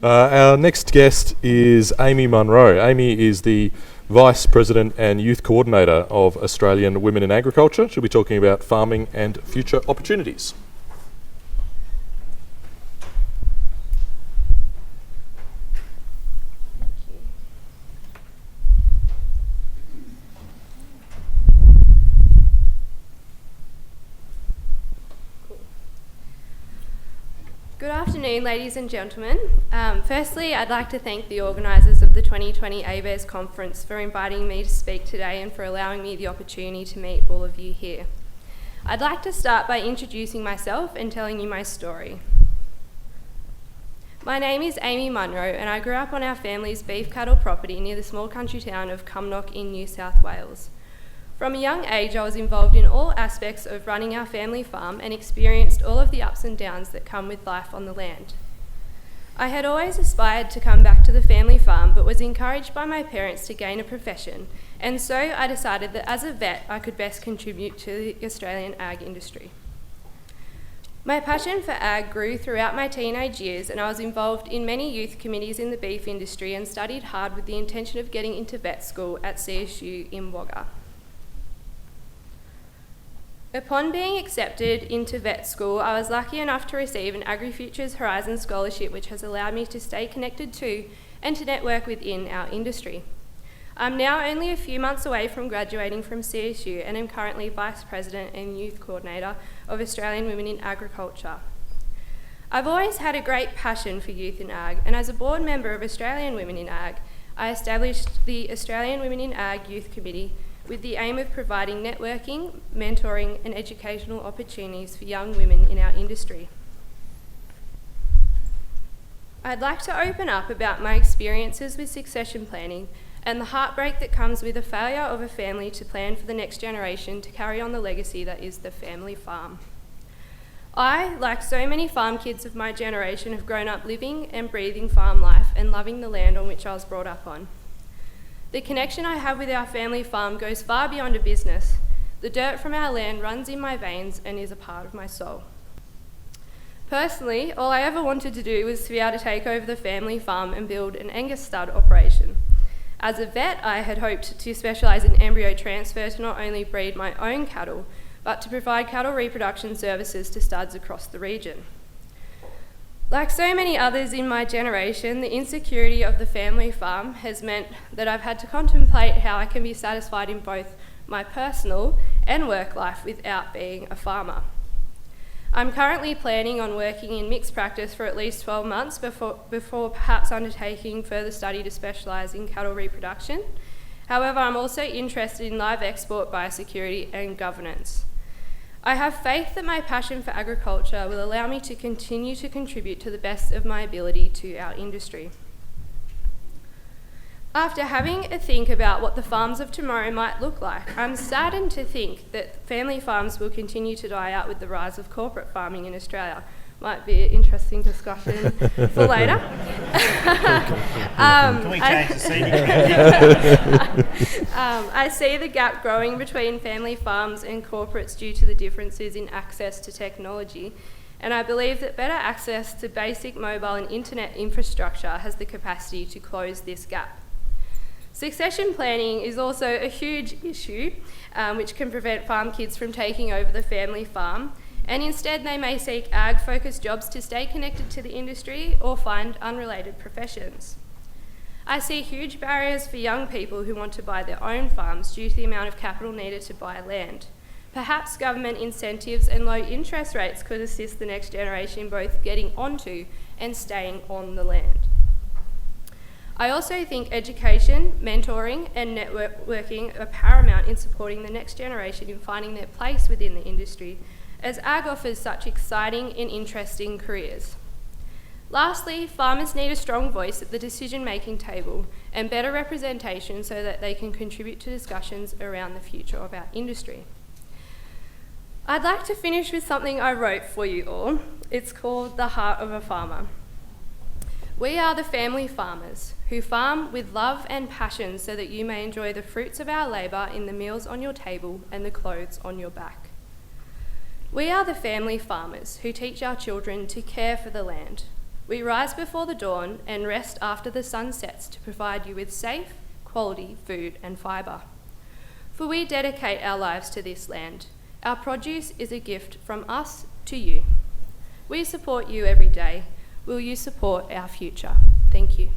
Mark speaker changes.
Speaker 1: Our next guest is Amy Munro. Amy is the Vice President and Youth Coordinator of Australian Women in Agriculture. She'll be talking about farming and future opportunities.
Speaker 2: Good afternoon, ladies and gentlemen. Firstly, I'd like to thank the organisers of the 2020 ABARES conference for inviting me to speak today and for allowing me the opportunity to meet all of you here. I'd like to start by introducing myself and telling you my story. My name is Amy Munro and I grew up on our family's beef cattle property near the small country town of Cumnock in New South Wales. From a young age, I was involved in all aspects of running our family farm and experienced all of the ups and downs that come with life on the land. I had always aspired to come back to the family farm, but was encouraged by my parents to gain a profession, and so I decided that as a vet, I could best contribute to the Australian ag industry. My passion for ag grew throughout my teenage years, and I was involved in many youth committees in the beef industry and studied hard with the intention of getting into vet school at CSU in Wagga. Upon being accepted into vet school, I was lucky enough to receive an AgriFutures Horizon scholarship, which has allowed me to stay connected to and to network within our industry. I'm now only a few months away from graduating from CSU and am currently Vice President and Youth Coordinator of Australian Women in Agriculture. I've always had a great passion for youth in ag, and as a board member of Australian Women in Ag, I established the Australian Women in Ag Youth Committee with the aim of providing networking, mentoring and educational opportunities for young women in our industry. I'd like to open up about my experiences with succession planning and the heartbreak that comes with the failure of a family to plan for the next generation to carry on the legacy that is the family farm. I, like so many farm kids of my generation, have grown up living and breathing farm life and loving the land on which I was brought up on. The connection I have with our family farm goes far beyond a business. The dirt from our land runs in my veins and is a part of my soul. Personally, all I ever wanted to do was to be able to take over the family farm and build an Angus stud operation. As a vet, I had hoped to specialise in embryo transfer to not only breed my own cattle, but to provide cattle reproduction services to studs across the region. Like so many others in my generation, the insecurity of the family farm has meant that I've had to contemplate how I can be satisfied in both my personal and work life without being a farmer. I'm currently planning on working in mixed practice for at least 12 months before perhaps undertaking further study to specialise in cattle reproduction. However, I'm also interested in live export, biosecurity and governance. I have faith that my passion for agriculture will allow me to continue to contribute to the best of my ability to our industry. After having a think about what the farms of tomorrow might look like, I'm saddened to think that family farms will continue to die out with the rise of corporate farming in Australia. Might be an interesting discussion for later.
Speaker 3: Can we change the seating?
Speaker 2: I see the gap growing between family farms and corporates due to the differences in access to technology, and I believe that better access to basic mobile and internet infrastructure has the capacity to close this gap. Succession planning is also a huge issue, which can prevent farm kids from taking over the family farm, and instead they may seek ag-focused jobs to stay connected to the industry or find unrelated professions. I see huge barriers for young people who want to buy their own farms due to the amount of capital needed to buy land. Perhaps government incentives and low interest rates could assist the next generation in both getting onto and staying on the land. I also think education, mentoring and networking are paramount in supporting the next generation in finding their place within the industry, as ag offers such exciting and interesting careers. Lastly, farmers need a strong voice at the decision-making table and better representation so that they can contribute to discussions around the future of our industry. I'd like to finish with something I wrote for you all. It's called The Heart of a Farmer. We are the family farmers who farm with love and passion so that you may enjoy the fruits of our labour in the meals on your table and the clothes on your back. We are the family farmers who teach our children to care for the land, We rise before the dawn and rest after the sun sets to provide you with safe, quality food and fibre. For we dedicate our lives to this land. Our produce is a gift from us to you. We support you every day. Will you support our future? Thank you.